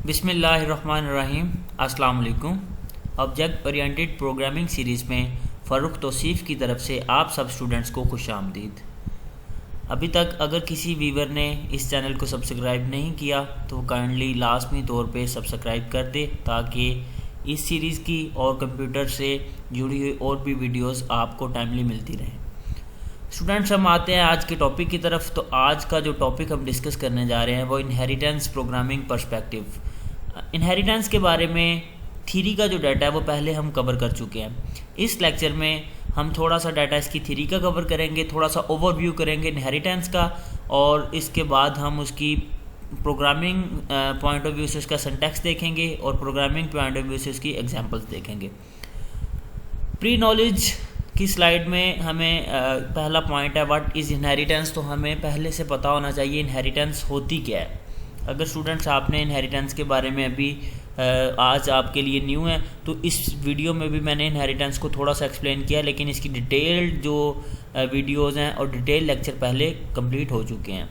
बिस्मिल्लाहिर्रहमानिर्रहीम। अस्सलाम वालेकुम। ऑब्जेक्ट ओरिएंटेड प्रोग्रामिंग सीरीज़ में फ़ारूक तौसीफ़ की तरफ से आप सब स्टूडेंट्स को खुशामदीद। अभी तक अगर किसी व्यूवर ने इस चैनल को सब्सक्राइब नहीं किया तो काइंडली लाजमी तौर पे सब्सक्राइब कर दे ताकि इस सीरीज़ की और कंप्यूटर से जुड़ी हुई और भी वीडियोस आपको टाइमली मिलती रहें। स्टूडेंट्स, हम आते हैं आज के टॉपिक की तरफ। तो आज का जो टॉपिक हम डिस्कस करने जा रहे हैं वो इनहेरिटेंस प्रोग्रामिंग पर्सपेक्टिव। इनहेरिटेंस के बारे में थ्योरी का जो डाटा है वो पहले हम कवर कर चुके हैं। इस लेक्चर में हम थोड़ा सा डाटा इसकी थ्योरी का कवर करेंगे, थोड़ा सा ओवरव्यू करेंगे इनहेरिटेंस का, और इसके बाद हम उसकी प्रोग्रामिंग पॉइंट ऑफ व्यू से उसका सिंटैक्स देखेंगे और प्रोग्रामिंग पॉइंट ऑफ व्यू से उसकी एग्जांपल्स देखेंगे। प्री नॉलेज की स्लाइड में हमें पहला पॉइंट है व्हाट इज़ इनहेरिटेंस। तो हमें पहले से पता होना चाहिए इनहेरिटेंस होती क्या है। अगर स्टूडेंट्स आपने इनहेरिटेंस के बारे में अभी आज आपके लिए न्यू है तो इस वीडियो में भी मैंने इनहेरिटेंस को थोड़ा सा एक्सप्लेन किया, लेकिन इसकी डिटेल्ड जो वीडियोज़ हैं और डिटेल लेक्चर पहले कंप्लीट हो चुके हैं।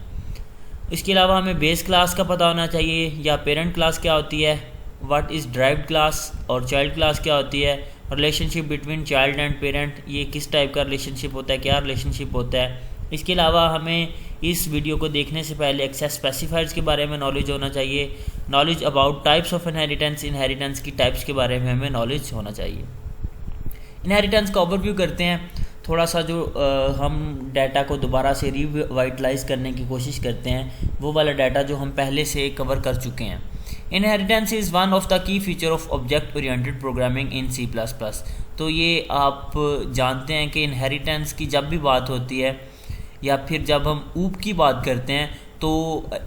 इसके अलावा हमें बेस क्लास का पता होना चाहिए या पेरेंट क्लास क्या होती है, व्हाट इज़ ड्राइव्ड क्लास और चाइल्ड क्लास क्या होती है, relationship between child and parent ये किस टाइप का रिलेशनशिप होता है, क्या रिलेशनशिप होता है। इसके अलावा हमें इस वीडियो को देखने से पहले एक्सेस स्पेसिफायर्स के बारे में नॉलेज होना चाहिए, knowledge about types of inheritance, inheritance की टाइप्स के बारे में हमें नॉलेज होना चाहिए। इनहेरिटेंस का ओवरव्यू करते हैं थोड़ा सा। जो हम डाटा को दोबारा से रिवाइटलाइज करने की कोशिश करते हैं वो वाला डाटा जो हम पहले से कवर कर चुके हैं। Inheritance is one of the key feature of object oriented programming in C++। तो ये आप जानते हैं कि इनहेरिटेंस की जब भी बात होती है या फिर जब हम ऊप की बात करते हैं तो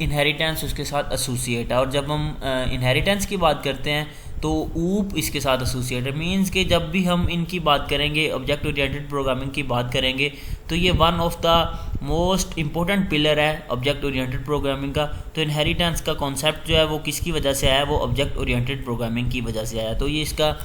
इनहेरिटेंस उसके साथ एसोसिएट है, और जब हम इनहेरिटेंस की बात करते हैं तो ऊप इसके साथ एसोसिएट है। मीन्स कि जब भी हम इनकी बात करेंगे, ऑब्जेक्ट ओरिएंटेड प्रोग्रामिंग की बात करेंगे, तो ये one of the most important pillar है ऑब्जेक्ट ओरिएंटेड प्रोग्रामिंग का। तो इनहेरिटेंस का कॉन्सेप्ट जो है वो किसकी वजह से आया, वो ऑब्जेक्ट ओरिएंटेड प्रोग्रामिंग की वजह से आया। तो ये इसका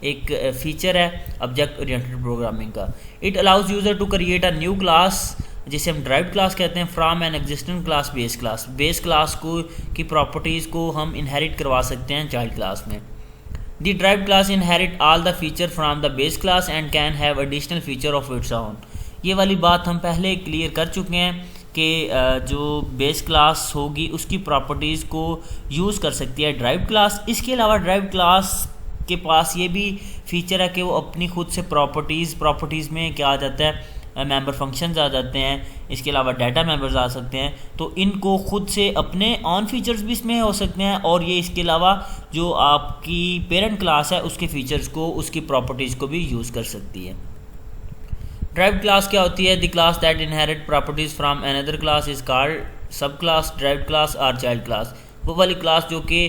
एक फीचर है ऑब्जेक्ट ओरिएंटेड प्रोग्रामिंग का। It allows user to create a new class जिसे हम ड्राइव्ड क्लास कहते हैं from an existing class base class. Base class को की प्रॉपर्टीज़ को हम इनहेरिट करवा सकते हैं चाइल्ड क्लास में। The derived class inherit all the feature from the base class and can have additional feature of its own. ये वाली बात हम पहले क्लियर कर चुके हैं कि जो बेस क्लास होगी उसकी प्रॉपर्टीज़ को यूज़ कर सकती है ड्राइव्ड क्लास। इसके अलावा ड्राइव्ड क्लास के पास ये भी फीचर है कि वो अपनी खुद से प्रॉपर्टीज़ में क्या आ जाता है, मेंबर फंक्शंस आ जाते हैं। इसके अलावा डाटा मेंबर्स आ सकते हैं। तो इनको खुद से अपने ऑन फीचर्स भी इसमें हो सकते हैं, और ये इसके अलावा जो आपकी पेरेंट क्लास है उसके फीचर्स को, उसकी प्रॉपर्टीज़ को भी यूज़ कर सकती है। ड्राइव्ड क्लास क्या होती है? The class that inherit properties from another class is called सब क्लास, ड्राइव्ड क्लास और चाइल्ड क्लास। वो वाली क्लास जो कि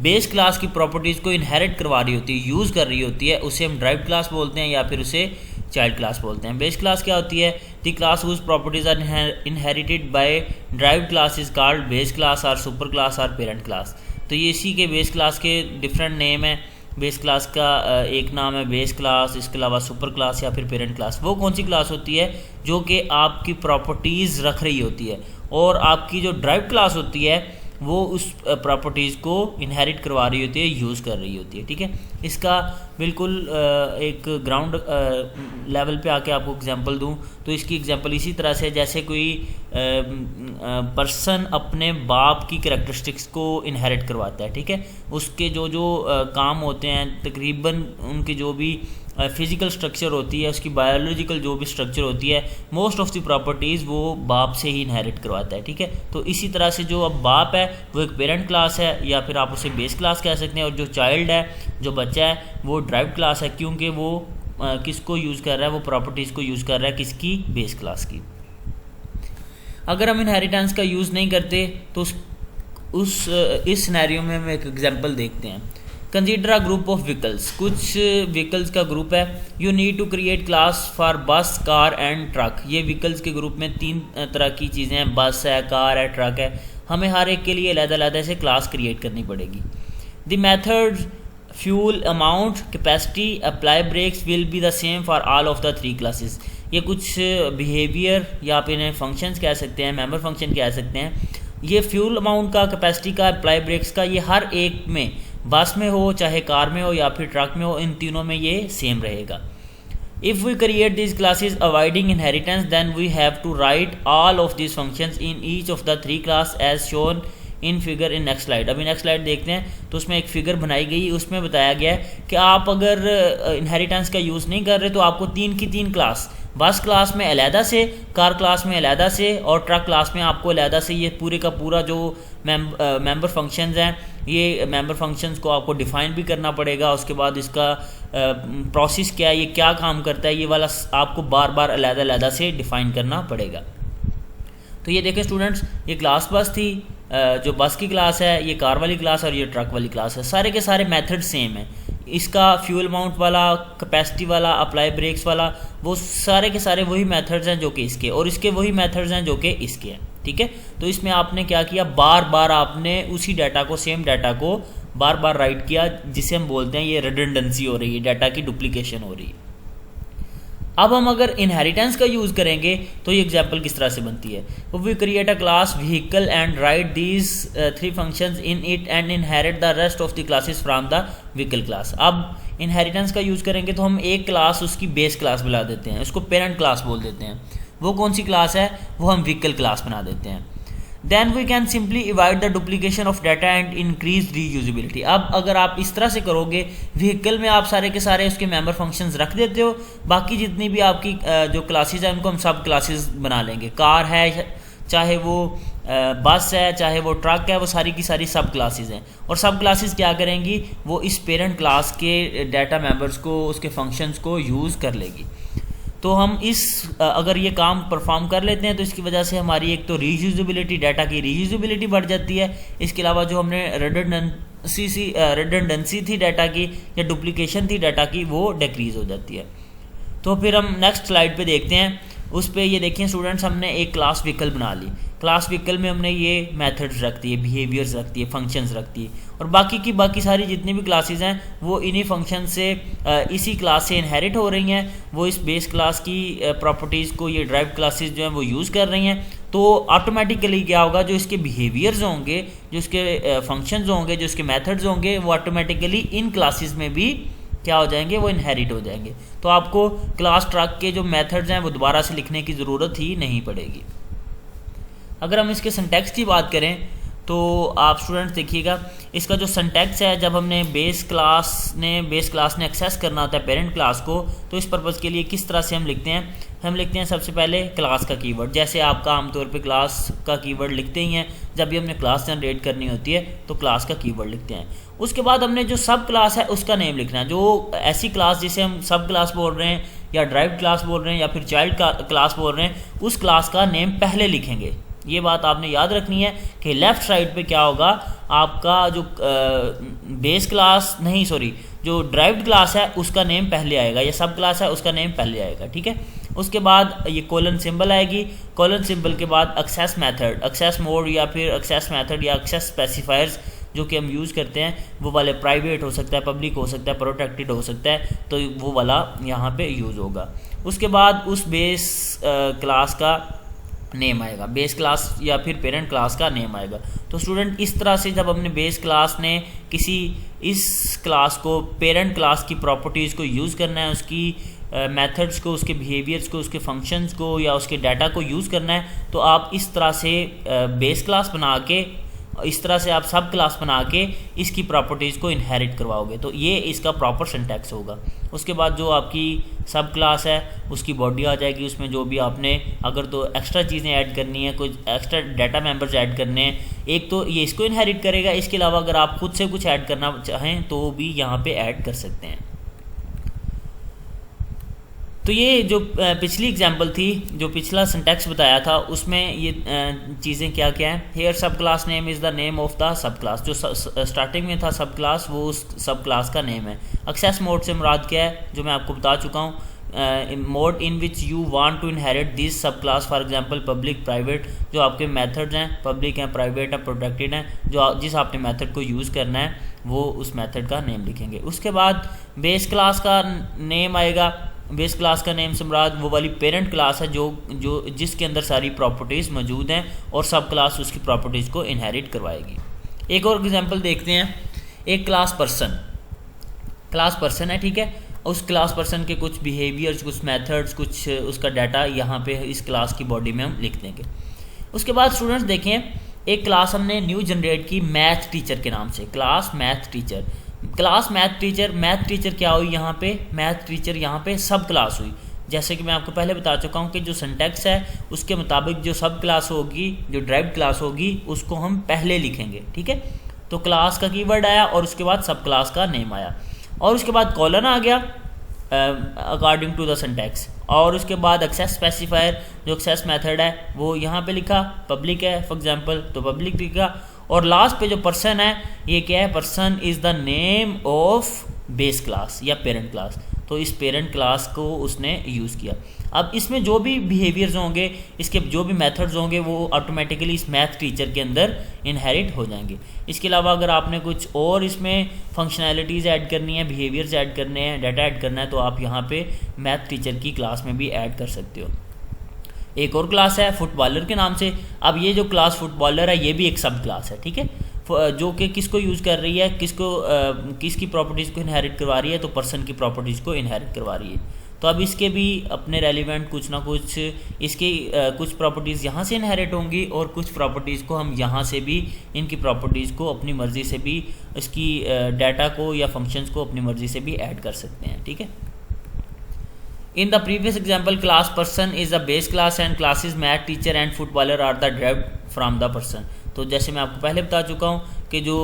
बेस क्लास की प्रॉपर्टीज़ को इनहेरिट करवा रही होती है, यूज़ कर रही होती है, उसे हम ड्राइव्ड क्लास बोलते हैं या फिर उसे चाइल्ड क्लास बोलते हैं। बेस क्लास क्या होती है? The class whose properties are inherited by derived class is called base class और सुपर क्लास और पेरेंट क्लास। तो ये इसी के बेस क्लास के डिफरेंट नेम है। बेस क्लास का एक नाम है बेस क्लास, इसके अलावा सुपर क्लास या फिर पेरेंट क्लास। वो कौन सी क्लास होती है जो कि आपकी प्रॉपर्टीज़ रख रही होती है, और आपकी जो ड्राइव्ड क्लास होती है वो उस प्रॉपर्टीज़ को इनहेरिट करवा रही होती है, यूज़ कर रही होती है। ठीक है, इसका बिल्कुल एक ग्राउंड लेवल पे आके आपको एग्जांपल दूं तो इसकी एग्जांपल इसी तरह से जैसे कोई पर्सन अपने बाप की करैक्टरिस्टिक्स को इनहेरिट करवाता है। ठीक है, उसके जो जो काम होते हैं, तकरीबन उनके जो भी फिज़िकल स्ट्रक्चर होती है, उसकी बायोलॉजिकल जो भी स्ट्रक्चर होती है, मोस्ट ऑफ द प्रॉपर्टीज़ वो बाप से ही इनहेरिट करवाता है। ठीक है, तो इसी तरह से जो अब बाप है वो एक पेरेंट क्लास है या फिर आप उसे बेस क्लास कह सकते हैं, और जो चाइल्ड है, जो बच्चा है, वो ड्राइव्ड क्लास है, क्योंकि वो किसको यूज़ कर रहा है, वो प्रॉपर्टीज़ को यूज़ कर रहा है, किसकी? बेस क्लास की। अगर हम इनहेरिटेंस का यूज़ नहीं करते तो इस सिनेरियो में हम एक एग्जांपल देखते हैं। Consider a group of vehicles. कुछ व्हीकल्स का ग्रुप है। You need to create class for bus, car and truck. ये व्हीकल्स के ग्रुप में तीन तरह की चीज़ें हैं, बस है, कार है, ट्रक है। हमें हर एक के लिए अलग-अलग से क्लास क्रिएट करनी पड़ेगी। The method fuel amount capacity apply brakes will be the same for all of the three classes. ये कुछ बिहेवियर या आप इन्हें फंक्शंस कह सकते हैं, मेंबर फंक्शन कह सकते हैं, ये फ्यूल अमाउंट का, कैपेसिटी का, अप्लाई ब्रेक्स का, ये हर एक में, बस में हो चाहे कार में हो या फिर ट्रक में हो, इन तीनों में ये सेम रहेगा। If we create these classes avoiding inheritance, then we have to write all of these functions in each of the three class as shown in figure in next slide। अभी next slide देखते हैं तो उसमें एक figure बनाई गई, उसमें बताया गया है कि आप अगर इनहेरिटेंस का यूज़ नहीं कर रहे तो आपको तीन की तीन क्लास, बस क्लास में अलहदा से, कार क्लास में अलहदा से और ट्रक क्लास में आपको अलहदा से ये पूरे का पूरा जो मेंबर फंक्शंस हैं, ये मेंबर फंक्शंस को आपको डिफ़ाइन भी करना पड़ेगा। उसके बाद इसका प्रोसेस क्या है, ये क्या काम करता है, ये वाला आपको बार बार अलहदा से डिफ़ाइन करना पड़ेगा। तो ये देखें स्टूडेंट्स, ये क्लास बस थी, जो बस की क्लास है, ये कार वाली क्लास और ये ट्रक वाली क्लास है। सारे के सारे मेथड सेम है। इसका फ्यूल अमाउंट वाला, कैपेसिटी वाला, अप्लाई ब्रेक्स वाला, वो सारे के सारे वही मेथड्स हैं जो कि इसके, और इसके वही मेथड्स हैं जो कि इसके हैं। ठीक है, तो इसमें आपने क्या किया, बार बार आपने उसी डाटा को, सेम डाटा को बार बार राइट किया, जिसे हम बोलते हैं ये रिडंडेंसी हो रही है, डाटा की डुप्लीकेशन हो रही है। अब हम अगर इनहेरिटेंस का यूज़ करेंगे तो ये एग्जांपल किस तरह से बनती है। We create a class vehicle and write these three functions in it and inherit the rest of the classes from the vehicle class. अब इनहेरिटेंस का यूज़ करेंगे तो हम एक क्लास उसकी बेस क्लास बुला देते हैं, उसको पेरेंट क्लास बोल देते हैं। वो कौन सी क्लास है, वो हम व्हीकल क्लास बना देते हैं। Then we can simply avoid the duplication of data and increase reusability. अब अगर आप इस तरह से करोगे, व्हीकल में आप सारे के सारे उसके मेंबर फंक्शंस रख देते हो, बाकी जितनी भी आपकी जो क्लासेज हैं उनको हम सब क्लासेस बना लेंगे। कार है, चाहे वो बस है, चाहे वो ट्रक है, वो सारी की सारी सब क्लासेस हैं। और सब क्लासेस क्या करेंगी, वो इस पेरेंट क्लास के डाटा मेंबर्स को, उसके फंक्शंस को यूज़ कर लेगी। तो हम अगर ये काम परफॉर्म कर लेते हैं तो इसकी वजह से हमारी एक तो रीयूजेबिलिटी, डाटा की रीयूजेबिलिटी बढ़ जाती है। इसके अलावा जो हमने रिडंडेंसी थी डाटा की या डुप्लीकेशन थी डाटा की, वो डिक्रीज़ हो जाती है। तो फिर हम नेक्स्ट स्लाइड पे देखते हैं। उस पर ये देखिए स्टूडेंट्स, हमने एक क्लास व्हीकल बना ली। क्लास व्हीकल में हमने ये मेथड्स रख दिए, बिहेवियर्स रख दिए, फंक्शंस रख दिए, और बाकी सारी जितनी भी क्लासेस हैं वो इन्हीं फंक्शन से, इसी क्लास से इनहेरिट हो रही हैं। वो इस बेस क्लास की प्रॉपर्टीज़ को ये ड्राइव क्लासेस जो हैं वो यूज़ कर रही हैं। तो ऑटोमेटिकली क्या होगा, जो इसके बिहेवियर्स होंगे, जो इसके फंक्शंस होंगे, जो इसके मेथड्स होंगे, वो ऑटोमेटिकली इन क्लासेस में भी क्या हो जाएंगे, वो इनहेरिट हो जाएंगे। तो आपको क्लास ट्रक के जो मेथड्स हैं वो दोबारा से लिखने की ज़रूरत ही नहीं पड़ेगी। अगर हम इसके सिंटैक्स की बात करें तो आप स्टूडेंट्स देखिएगा, इसका जो सिंटैक्स है, जब हमने बेस क्लास ने एक्सेस करना होता है पेरेंट क्लास को, तो इस पर्पज़ के लिए किस तरह से हम लिखते हैं, हम लिखते हैं सबसे पहले क्लास का कीवर्ड। जैसे आपका आमतौर पे क्लास का कीवर्ड लिखते ही हैं, जब भी हमने क्लास जनरेट करनी होती है तो क्लास का कीवर्ड लिखते हैं। उसके बाद हमने जो सब क्लास है उसका नेम लिखना है। जो ऐसी क्लास जिसे हम सब क्लास बोल रहे हैं या ड्राइव क्लास बोल रहे हैं या फिर चाइल्ड क्लास बोल रहे हैं, उस क्लास का नेम पहले लिखेंगे। ये बात आपने याद रखनी है कि लेफ़्ट साइड पे क्या होगा, आपका जो बेस क्लास नहीं सॉरी जो ड्राइव्ड क्लास है उसका नेम पहले आएगा, या सब क्लास है उसका नेम पहले आएगा। ठीक है, उसके बाद ये कोलन सिंबल आएगी। कोलन सिंबल के बाद एक्सेस मेथड, एक्सेस मोड या फिर एक्सेस मेथड या एक्सेस स्पेसिफायर्स जो कि हम यूज़ करते हैं, वो वाले प्राइवेट हो सकता है, पब्लिक हो सकता है, प्रोटेक्टेड हो सकता है, तो वो वाला यहाँ पे यूज़ होगा। उसके बाद उस बेस क्लास का नेम आएगा, बेस क्लास या फिर पेरेंट क्लास का नेम आएगा। तो स्टूडेंट इस तरह से जब हमने बेस क्लास ने इस क्लास को, पेरेंट क्लास की प्रॉपर्टीज़ को यूज़ करना है, उसकी मेथड्स को, उसके बिहेवियर्स को, उसके फंक्शंस को या उसके डाटा को यूज़ करना है, तो आप इस तरह से बेस क्लास बना के, इस तरह से आप सब क्लास बना के इसकी प्रॉपर्टीज़ को इनहेरिट करवाओगे। तो ये इसका प्रॉपर सिंटैक्स होगा। उसके बाद जो आपकी सब क्लास है उसकी बॉडी आ जाएगी, उसमें जो भी आपने अगर तो एक्स्ट्रा चीज़ें ऐड करनी है, कुछ एक्स्ट्रा डाटा मेंबर्स ऐड करने हैं, एक तो ये इसको इनहेरिट करेगा, इसके अलावा अगर आप खुद से कुछ ऐड करना चाहें तो भी यहाँ पे ऐड कर सकते हैं। तो ये जो पिछली एग्जांपल थी, जो पिछला सिंटैक्स बताया था, उसमें ये चीज़ें क्या क्या हैं। हेयर सब class name is the name of the sub class. जो स्टार्टिंग में था सब क्लास, वो उस सब क्लास का नेम है। एक्सेस मोड से मुराद क्या है, जो मैं आपको बता चुका हूँ, mode in which you want to inherit this sub class, for example public, private. जो आपके मेथड्स हैं, पब्लिक हैं, प्राइवेट हैं, प्रोटेक्टेड हैं, जो जिस आपने मेथड को यूज़ करना है वो उस मेथड का नेम लिखेंगे। उसके बाद बेस क्लास का नेम आएगा, बेस क्लास का नेम से मुराद वो वाली पेरेंट क्लास है जो जिसके अंदर सारी प्रॉपर्टीज़ मौजूद हैं और सब क्लास उसकी प्रॉपर्टीज़ को इनहेरिट करवाएगी। एक और एग्जांपल देखते हैं। एक क्लास पर्सन है, ठीक है। उस क्लास पर्सन के कुछ बिहेवियर्स, कुछ मेथड्स, कुछ उसका डाटा यहाँ पे इस क्लास की बॉडी में हम लिख देंगे। उसके बाद स्टूडेंट्स देखें, एक क्लास हमने न्यू जनरेट की मैथ टीचर के नाम से, क्लास मैथ टीचर क्या हुई यहाँ पे? मैथ टीचर यहाँ पे सब क्लास हुई। जैसे कि मैं आपको पहले बता चुका हूँ कि जो सिंटैक्स है उसके मुताबिक जो सब क्लास होगी, जो ड्राइव्ड क्लास होगी, उसको हम पहले लिखेंगे, ठीक है। तो क्लास का कीवर्ड आया और उसके बाद सब क्लास का नेम आया और उसके बाद कॉलन आ गया अकॉर्डिंग टू द सिंटैक्स, और उसके बाद एक्सेस स्पेसिफायर जो एक्सेस मेथड है वो यहाँ पे लिखा, पब्लिक है फॉर एग्जांपल तो पब्लिक लिखा, और लास्ट पे जो पर्सन है ये क्या है? Person is the name of base class या पेरेंट क्लास, तो इस पेरेंट क्लास को उसने यूज़ किया। अब इसमें जो भी बिहेवियर्स होंगे, इसके जो भी मेथड्स होंगे वो ऑटोमेटिकली इस मैथ टीचर के अंदर इनहेरिट हो जाएंगे। इसके अलावा अगर आपने कुछ और इसमें फंक्शनैलिटीज़ ऐड करनी है, बिहेवियर्स ऐड करने हैं, डाटा ऐड करना है, तो आप यहाँ पे मैथ टीचर की क्लास में भी ऐड कर सकते हो। एक और क्लास है फुटबॉलर के नाम से। अब ये जो क्लास फुटबॉलर है ये भी एक सब क्लास है, ठीक है, जो कि किसको यूज़ कर रही है, किसकी प्रॉपर्टीज़ को इनहेरिट करवा रही है? तो पर्सन की प्रॉपर्टीज़ को इनहेरिट करवा रही है। तो अब इसके भी अपने रेलिवेंट कुछ ना कुछ इसके कुछ प्रॉपर्टीज़ यहाँ से इनहेरिट होंगी और कुछ प्रॉपर्टीज़ को हम यहाँ से भी इनकी प्रॉपर्टीज़ को अपनी मर्ज़ी से भी इसकी डाटा को या फंक्शंस को अपनी मर्ज़ी से भी ऐड कर सकते हैं, ठीक है। In the previous example, class person is a base class and classes math teacher and footballer are the derived from the person। तो जैसे मैं आपको पहले बता चुका हूँ कि जो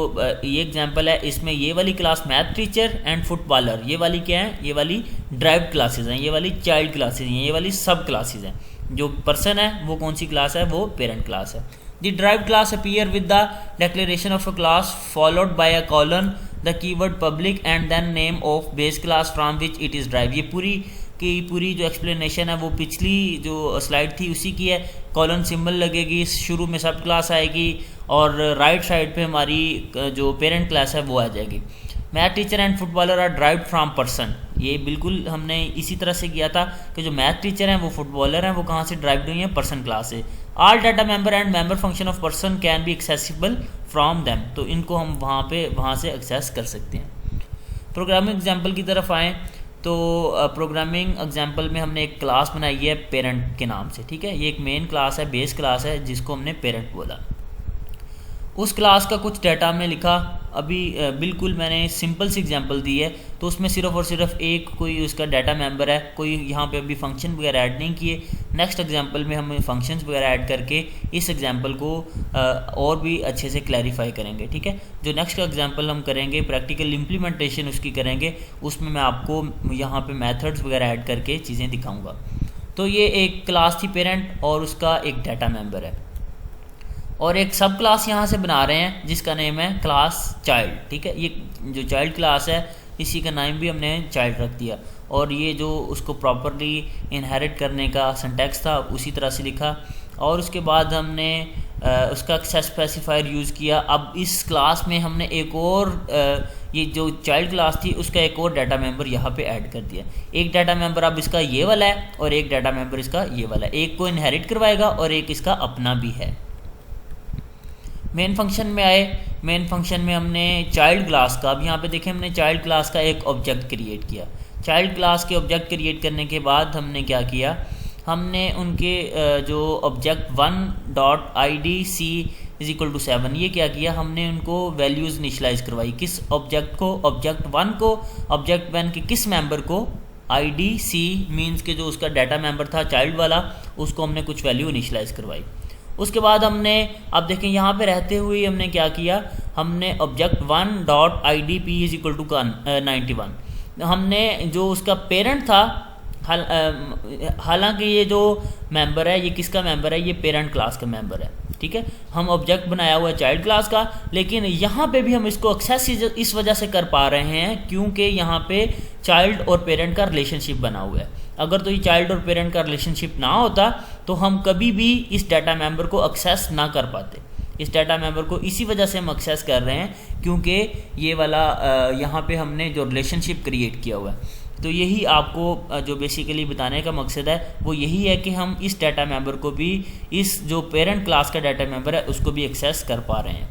ये एग्जांपल है इसमें ये वाली class math teacher and footballer, ये वाली क्या है? ये वाली ड्राइव्ड क्लासेज हैं, ये वाली चाइल्ड क्लासेज हैं, ये वाली सब क्लासेज हैं। जो पर्सन है वो कौन सी क्लास है? वो पेरेंट क्लास है। The derived class appear with the declaration of a class followed by a colon the keyword public and then name of base class from which it is derive. ये पूरी जो explanation है वो पिछली जो slide थी उसी की है। कॉलन सिंबल लगेगी, शुरू में सब क्लास आएगी और राइट साइड पे हमारी जो पेरेंट क्लास है वो आ जाएगी। Math teacher and footballer are derived from person, ये बिल्कुल हमने इसी तरह से किया था कि जो मैथ टीचर हैं वो फुटबॉलर हैं, वो कहाँ से ड्राइव्ड हुई हैं? पर्सन क्लास से। All data member and member function of person can be accessible from them, तो इनको हम वहाँ से एक्सेस कर सकते हैं। प्रोग्रामिंग एग्जाम्पल की तरफ आएँ तो प्रोग्रामिंग एग्जाम्पल में हमने एक क्लास बनाई है पेरेंट के नाम से, ठीक है। ये एक मेन क्लास है, बेस क्लास है, जिसको हमने पेरेंट बोला। उस क्लास का कुछ डाटा हमने लिखा, अभी बिल्कुल मैंने सिंपल सी एग्जांपल दी है, तो उसमें सिर्फ और सिर्फ एक कोई उसका डाटा मेंबर है, कोई यहाँ पे अभी फंक्शन वगैरह ऐड नहीं किए। नेक्स्ट एग्जांपल में हम फंक्शंस वगैरह ऐड करके इस एग्जांपल को और भी अच्छे से क्लैरिफाई करेंगे, ठीक है। जो नेक्स्ट एग्जांपल हम करेंगे, प्रैक्टिकल इम्प्लीमेंटेशन उसकी करेंगे, उसमें मैं आपको यहाँ पे मेथड्स वगैरह ऐड करके चीज़ें दिखाऊँगा। तो ये एक क्लास थी पेरेंट और उसका एक डाटा मेंबर है, और एक सब क्लास यहाँ से बना रहे हैं जिसका नेम है क्लास चाइल्ड, ठीक है। ये जो चाइल्ड क्लास है इसी का नाम भी हमने चाइल्ड रख दिया, और ये जो उसको प्रॉपरली इनहेरिट करने का सिंटैक्स था उसी तरह से लिखा, और उसके बाद हमने उसका एक्सेस स्पेसिफायर यूज़ किया। अब इस क्लास में हमने एक और ये जो चाइल्ड क्लास थी उसका एक और डाटा मेंबर यहाँ पे ऐड कर दिया। एक डाटा मेंबर अब इसका ये वाला है और एक डाटा मेंबर इसका ये वाला है, एक को इनहेरिट करवाएगा और एक इसका अपना भी है। मेन फंक्शन में आए, मेन फंक्शन में हमने चाइल्ड क्लास का, अब यहाँ पे देखें हमने चाइल्ड क्लास का एक ऑब्जेक्ट क्रिएट किया। चाइल्ड क्लास के ऑब्जेक्ट क्रिएट करने के बाद हमने क्या किया, हमने उनके जो ऑब्जेक्ट 1.idc = 7 ये क्या किया, हमने उनको वैल्यूज़ इनिशियलाइज करवाई। किस ऑब्जेक्ट को? ऑब्जेक्ट 1 को। ऑब्जेक्ट 1 के किस मेंबर को? idc मीन्स के जो उसका डाटा मेंबर था चाइल्ड वाला, उसको हमने कुछ वैल्यू इनिशियलाइज करवाई। उसके बाद हमने, अब देखें यहाँ पे रहते हुए हमने क्या किया, हमने ऑब्जेक्ट 1.idp = 91, हमने जो उसका पेरेंट था, हालांकि ये जो मेंबर है ये किसका मेंबर है? ये पेरेंट क्लास का मेंबर है, ठीक है। हम ऑब्जेक्ट बनाया हुआ है चाइल्ड क्लास का, लेकिन यहाँ पे भी हम इसको एक्सेस इस वजह से कर पा रहे हैं क्योंकि यहाँ पे चाइल्ड और पेरेंट का रिलेशनशिप बना हुआ है। अगर तो ये चाइल्ड और पेरेंट का रिलेशनशिप ना होता तो हम कभी भी इस डाटा मेंबर को एक्सेस ना कर पाते। इस डाटा मेंबर को इसी वजह से हम एक्सेस कर रहे हैं क्योंकि ये वाला यहाँ पे हमने जो रिलेशनशिप क्रिएट किया हुआ है। तो यही आपको जो बेसिकली बताने का मकसद है वो यही है कि हम इस डाटा मेंबर को भी, इस जो पेरेंट क्लास का डाटा मेंबर है उसको भी एक्सेस कर पा रहे हैं।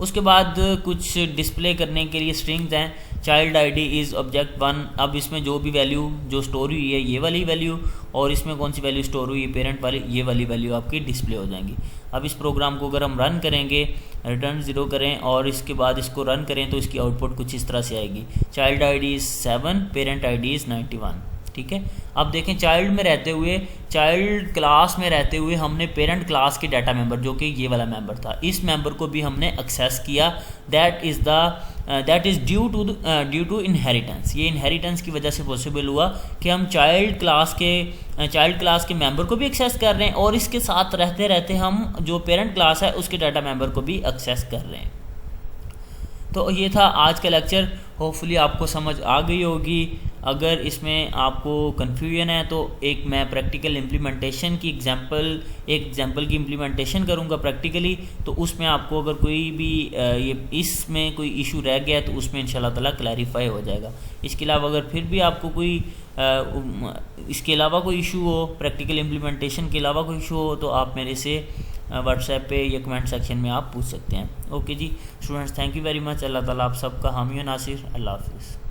उसके बाद कुछ डिस्प्ले करने के लिए स्ट्रिंग्स हैं। Child ID is object 1। अब इसमें जो भी वैल्यू जो स्टोर हुई है ये वाली वैल्यू, और इसमें कौन सी वैल्यू स्टोर हुई है पेरेंट वाली, ये वाली वैल्यू आपकी डिस्प्ले हो जाएंगी। अब इस प्रोग्राम को अगर हम रन करेंगे, रिटर्न 0 करें और इसके बाद इसको रन करें तो इसकी आउटपुट कुछ इस तरह से आएगी। Child ID is 7, parent ID is 91। ठीक है, अब देखें चाइल्ड में रहते हुए, चाइल्ड क्लास में रहते हुए हमने पेरेंट क्लास के डाटा मेंबर जो कि ये वाला मेंबर था, इस मेंबर को भी हमने एक्सेस किया। That is due to inheritance. ये इनहेरिटेंस की वजह से पॉसिबल हुआ कि हम चाइल्ड क्लास के मेंबर को भी एक्सेस कर रहे हैं और इसके साथ रहते रहते हम जो पेरेंट क्लास है उसके डाटा मेंबर को भी एक्सेस कर रहे हैं। तो ये था आज का लेक्चर। होपफुली आपको समझ आ गई होगी। अगर इसमें आपको कन्फ्यूजन है तो एक मैं प्रैक्टिकल इम्प्लीमेंटेशन की एग्जांपल की इम्प्लीमेंटेशन करूँगा प्रैक्टिकली, तो उसमें आपको अगर कोई भी ये इसमें कोई इशू रह गया तो उसमें इंशाल्लाह ताला क्लैरिफाई हो जाएगा। इसके अलावा अगर फिर भी आपको कोई इसके अलावा कोई इशू हो, प्रैक्टिकल इम्प्लीमेंटेशन के अलावा कोई इशू हो, तो आप मेरे से व्हाट्सएप पे या कमेंट सेक्शन में आप पूछ सकते हैं। Okay ji students, thank you very much. Allah ताला आप सबका हामी व नासिर। अल्लाह हाफिज़।